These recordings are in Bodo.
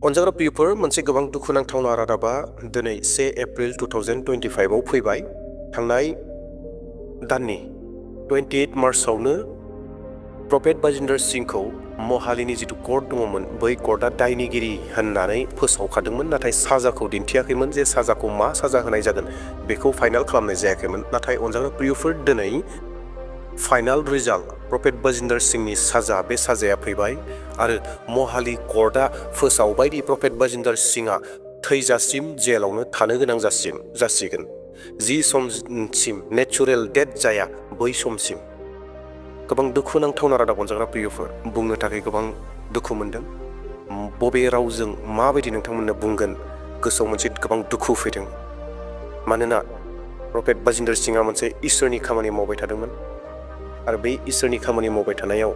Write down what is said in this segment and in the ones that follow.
अनजाग्रा प्रियफोर मोनसे गोबां दुखुनांथावना रादाबा दिनै 1 एप्रिल 2025 आव फैबाय। थांनाय दाननि 28 मार्चआवनो प्रफेट बाजिंदर सिंहखौ महालीनि जिथु कर्ट दङमोन बै कर्टआ दायनिगिरि होननानै फोसावखादोंमोन, नाथाय साजाखौ दिन्थियाखैमोन जे साजाखौ मा साजा होनाय जागोन बेखौ फाइनाल खालामनाय जायाखैमोन। नाथाय अनजाग्रा प्रियफोर दिनै फाइनाल रिजाल्ट प्रफेट बाजिंदर सिंहनि साजा बे साजाया फैबाय आरो महाली कर्टआ फोसावबाय दि प्रफेट बाजिंदर सिंहआ थैजासिम जेलावनो थानो गोनां जासिगोन जि समसिम नेचुरेल डेथ जाया बै समसिम। गोबां दुखुनांथावना रादाब अनजाग्रा प्रियफोर, बुंनो थाखाय गोबां दुखु मोनदों। बबे रावजों माबायदि नोंथांमोननो बुंगोन गोसोआव मोनसे गोबां दुखु फैदों। मानोना प्रफेट बाजिंदर सिंहआ मोनसे इसोरनि खामानि मावबाय थादोंमोन आरो बे इसोरनि खामानि मावबाय थानायाव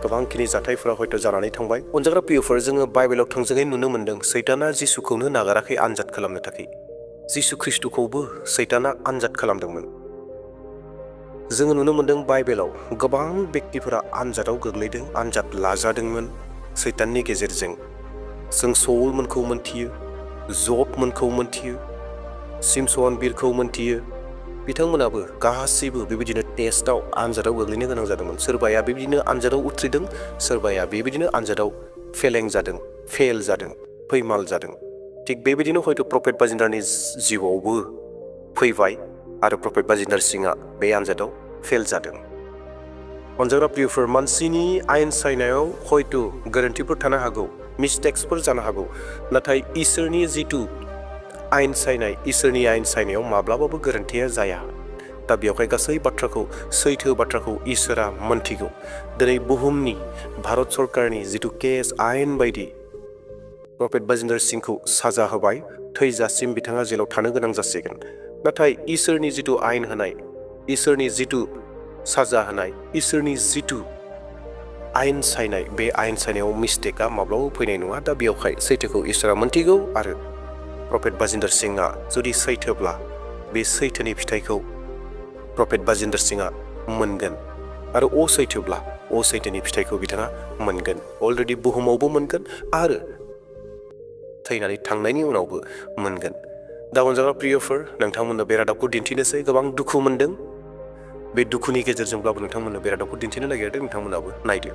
गोबांखिनि जाथायफोरा हयथ' जानानै थांबाय। अनजाग्रा प्रियफोर, जोङो बाइबेलाव थोंजोङै नुनो मोन्दों सैताना जिसुखौनो नागाराखै आनजाद खालामनो थाखाय। जिसु ख्रिस्टुखौबो सैताना आनजाद खालामदोंमोन। जोङो नुनो मोन्दों बाइबेलाव गोबां बेक्तिफोरा आनजादाव गोग्लैदों, आनजाद लाजादोंमोन सैताननि गेजेरजों। जों सौलमोनखौ मोनथियो, जबमोनखौ मोनथियो, सिमसन बिरखौ मोनथियो। बिथांमोनाबो गासैबो बेबायदिनो टेस्टआव आनजादाव गोग्लैनो गोनां जादोंमोन। सोरबाया बेबायदिनो आनजादाव उथ्रिदों, सोरबाया बेबायदिनो आनजादाव फेलें जादों, फेल जादों, फैमाल जादों। थिग बेबायदिनो हयथ' प्रफेट बाजिंदारनि जिउआवबो फैबाय आरो प्रफेट बाजिंदर सिंहआ बे आनजादाव फेल जादों। अनजाग्रा प्रियफोर, मानसिनि आयेन सायनायाव हयथ' गोरोन्थिफोर थानो हागौ, मिस्टेक्सफोर जानो हागौ, नाथाय इसोरनि जिथु आयेन सायनाय, इसोरनि आयेन सायनायाव माब्लाबाबो गोरोन्थिया जाया। दा बेवहाय गासै बाथ्राखौ, सैथो बाथ्राखौ इसोरा मोनथिगौ। दिनै बुहुमनि भारत सरकारनि जिथु केस आयेन बायदि प्रफेट बाजिंदर सिंहखौ साजा होबाय, थैजासिम बिथाङा जेलाव थानो गोनां जासिगोन। नाथाय इसोरनि जिथु आयेन होनाय, इसोरनि जिथु साजा होनाय, इसोरनि जिथु आयेन सायनाय, बे आयेन सायनायाव मिस्टेकआ माब्लाबाबो फैनाय नङा। दा बेवहाय सैथोखौ इसोरा मोनथिगौ आरो प्रफेट बाजिंदर सिंहआ जुदि सैथोब्ला बे सैथोनि फिथाइखौ प्रफेट बाजिंदर सिंहआ मोनगोन आरो असैथोब्ला असैथोनि फिथाइखौ बिथाङा मोनगोन। अलरेडि बुहुमावबो मोनगोन आरो थैनानै थांनायनि उनावबो मोनगोन। दा अनजाग्रा प्रियफोर, नोंथांमोननो बे रादाबखौ दिन्थिनोसै। गोबां दुखु मोनदों, बे दुखुनि गेजेरजोंब्लाबो नोंथांमोननो बे रादाबखौ दिन्थिनो नागिरदों। नोंथांमोनाबो नायदो।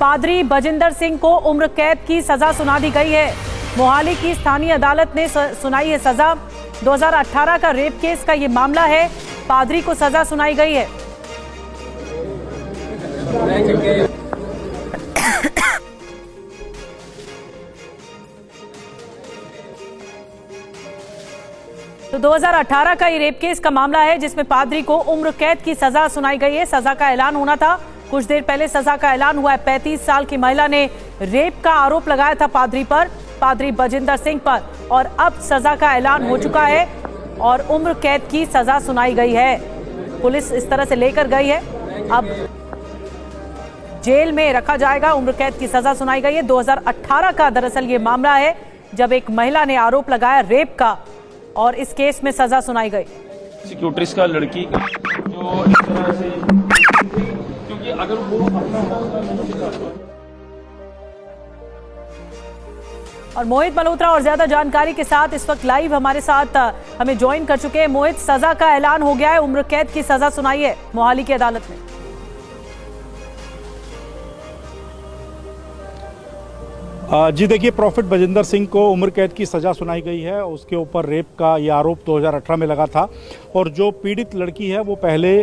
पादरी बजिंदर सिंह को उम्र कैद की सजा सुना दी गई है। मोहाली की स्थानीय अदालत ने सुनाई है सजा। 2018 का रेप केस का ये मामला है, पादरी को सजा सुनाई गई है। तो 2018 का ये रेप केस का मामला है जिसमें पादरी को उम्र कैद की सजा सुनाई गई है। सजा का ऐलान होना था, कुछ देर पहले सजा का ऐलान हुआ है। 35 साल की महिला ने रेप का आरोप लगाया था पादरी पर, पादरी बजिंदर सिंह पर, और अब सजा का ऐलान हो चुका है और उम्र कैद की सजा सुनाई गई है। पुलिस इस तरह से लेकर गई है, अब जेल में रखा जाएगा। उम्र कैद की सजा सुनाई गई है। 2018 का दरअसल ये मामला है जब एक महिला ने आरोप लगाया रेप का और इस केस में सजा सुनाई गई। सिक्योरिटीज का लड़की जो इस तरह से, क्योंकि अगर वो और मोहित मल्होत्रा और ज्यादा जानकारी के साथ इस वक्त लाइव हमारे साथ हमें ज्वाइन कर चुके हैं। मोहित, सजा का ऐलान हो गया है, उम्र कैद की सजा सुनाई है मोहाली की अदालत में। जी देखिए, प्रॉफिट बजिंदर सिंह को उम्र कैद की सज़ा सुनाई गई है। उसके ऊपर रेप का ये आरोप 2018 में लगा था और जो पीड़ित लड़की है वो पहले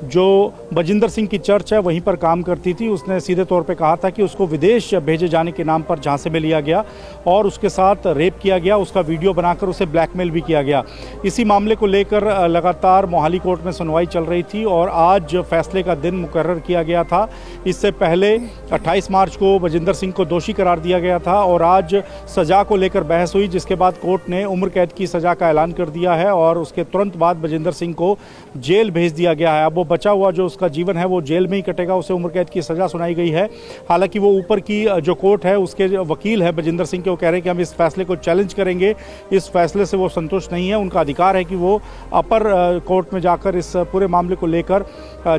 जो बजिंदर सिंह की चर्च है वहीं पर काम करती थी। उसने सीधे तौर पे कहा था कि उसको विदेश भेजे जाने के नाम पर झांसे में लिया गया और उसके साथ रेप किया गया, उसका वीडियो बनाकर उसे ब्लैकमेल भी किया गया। इसी मामले को लेकर लगातार मोहाली कोर्ट में सुनवाई चल रही थी और आज फैसले का दिन मुकर्रर किया गया था। इससे पहले 28 मार्च को बजिंदर सिंह को दोषी करार दिया गया गया था और आज सज़ा को लेकर बहस हुई, जिसके बाद कोर्ट ने उम्र कैद की सज़ा का ऐलान कर दिया है और उसके तुरंत बाद बजिंदर सिंह को जेल भेज दिया गया है। अब वो बचा हुआ जो उसका जीवन है वो जेल में ही कटेगा, उसे उम्र कैद की सज़ा सुनाई गई है। हालांकि वो ऊपर की जो कोर्ट है उसके जो वकील है बजिंदर सिंह के, वो कह रहे हैं कि हम इस फैसले को चैलेंज करेंगे, इस फैसले से वो संतुष्ट नहीं है। उनका अधिकार है कि वो अपर कोर्ट में जाकर इस पूरे मामले को लेकर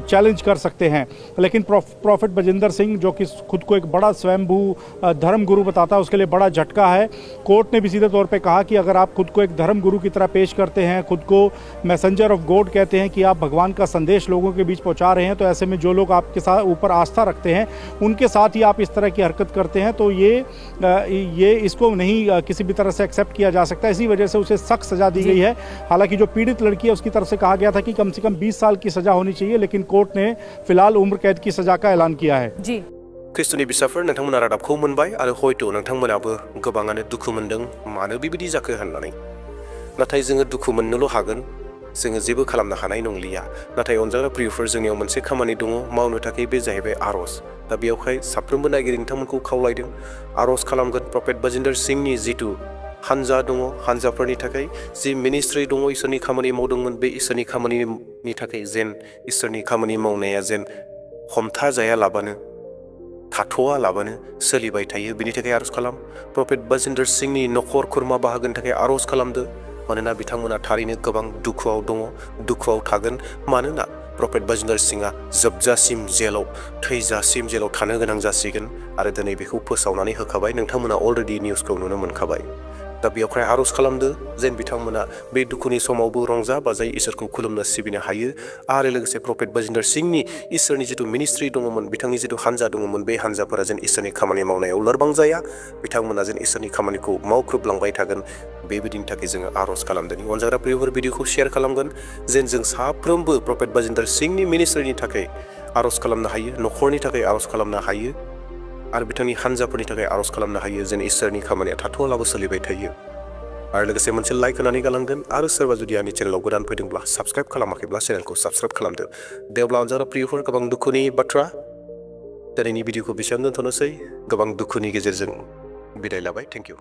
चैलेंज कर सकते हैं। लेकिन प्रॉफिट बजिंदर सिंह जो कि खुद को एक बड़ा स्वयंभू धर्म गुरु बताता है, उसके लिए बड़ा झटका है। कोर्ट ने भी सीधे तौर पे कहा कि अगर आप खुद को एक धर्म गुरु की तरह पेश करते हैं, खुद को मैसेंजर ऑफ गॉड कहते हैं कि आप भगवान का संदेश लोगों के बीच पहुंचा रहे हैं, तो ऐसे में जो लोग आपके साथ ऊपर आस्था रखते हैं उनके साथ ही आप इस तरह की हरकत करते हैं, तो ये इसको नहीं किसी भी तरह से एक्सेप्ट किया जा सकता। इसी वजह से उसे सख्त सजा दी गई है। हालांकि जो पीड़ित लड़की है उसकी तरफ से कहा गया था कि कम से कम 20 साल की सजा होनी चाहिए, लेकिन कोर्ट ने फिलहाल उम्र कैद की सजा का ऐलान किया है। जी ख्रिस्ट'नि बिसाफोर नोंथांमोना रादाबखौ मोनबाय आरो हयथ' नोंथांमोनाबो गोबाङानो दुखु मोनदों मानो बेबायदि जाखो होननानै। नाथाय जोङो दुखु मोननोल' हागोन, जोङो जेबो खालामनो हानाय नंलिया। नाथाय अनजाग्रा प्रियफोर, जोंनियाव मोनसे खामानि दङ मावनो थाखाय, बे जाहैबाय आर'ज। दा बेयावहाय साफ्रोमबो नायगिरि नोंथांमोनखौ खावलायदों आर'ज खालामगोन प्रफेट बाजिन्दर सिंहनि जिथु हानजा दङ, हानजाफोरनि थाखाय जि मिनिस्ट्रि दङ, इसोरनि खामानि मावदोंमोन, बे इसोरनि खामानिनि थाखाय जेन इसोरनि खामानि मावनाया जेन हमथा जायालाबानो, थाथ'आ लाबानो सोलिबाय थायो, बिनि थाखाय आर'ज खालाम। प्रफेट बाजिन्दर सिंहनि नखर खुरमा बाहागोनि थाखाय आर'ज खालामदो, मानोना बिथांमोना थारैनो गोबां दुखुआव दङ, दुखुआव थागोन। मानोना प्रफेट बाजिन्दर सिंहआ जोबजासिम जेलाव, थैजासिम जेलाव थानो गोनां जासिगोन आरो दिनै बेखौ फोसावनानै होखाबाय। नोंथांमोना अलरेडि निउसखौ नुनो मोनखाबाय। दा बेयावहाय आर'ज खालामदो जेन बिथांमोना बे दुखुनि समावबो रंजा बाजायै इसोरखौ खुलुमनो सिबिनो हायो आरो लोगोसे प्रफेट बाजिन्दर सिंहनि इसोरनि जिथु मिनिस्ट्रि दङमोन, बिथांनि जिथु हानजा दङमोन, बे हानजाफोरा जेन इसोरनि खामानि मावनायाव लोरबां जाया, बिथांमोना जेन इसोरनि खामानिखौ मावख्रुबलांबाय थागोन, बेबायदिनि थाखाय जोङो आर'ज खालामदों। अनजाग्रा प्रियफोर, भिडिअखौ शेयार खालामगोन जेन जों साफ्रोमबो प्रफेट बाजिन्दर सिंहनि मिनिस्ट्रिनि थाखाय आर'ज खालामनो हायो, नखरनि थाखाय आर'ज खालामनो हायो आरो बिथांनि हानजाफोरनि थाखाय आर'ज खालामनो हायो जेन इसोरनि खामानिया थाथ'आलाबो सोलिबाय थायो। आरो लोगोसे मोनसे लाइक होनानै गालांगोन आरो सोरबा जुदि आंनि चेनेलाव गोदान फैदोंब्ला साबस्क्राइब खालामाखैब्ला चेनेलखौ साबस्क्राइब खालामदो। दे अब्ला अनजाग्रा प्रियफोर, गोबां दुखुनि बाथ्रा, दिनैनि भिडिअखौ बेसेबां दोनथ'नोसै, गोबां दुखुनि गेजेरजों बिदाय लाबाय। Thank you.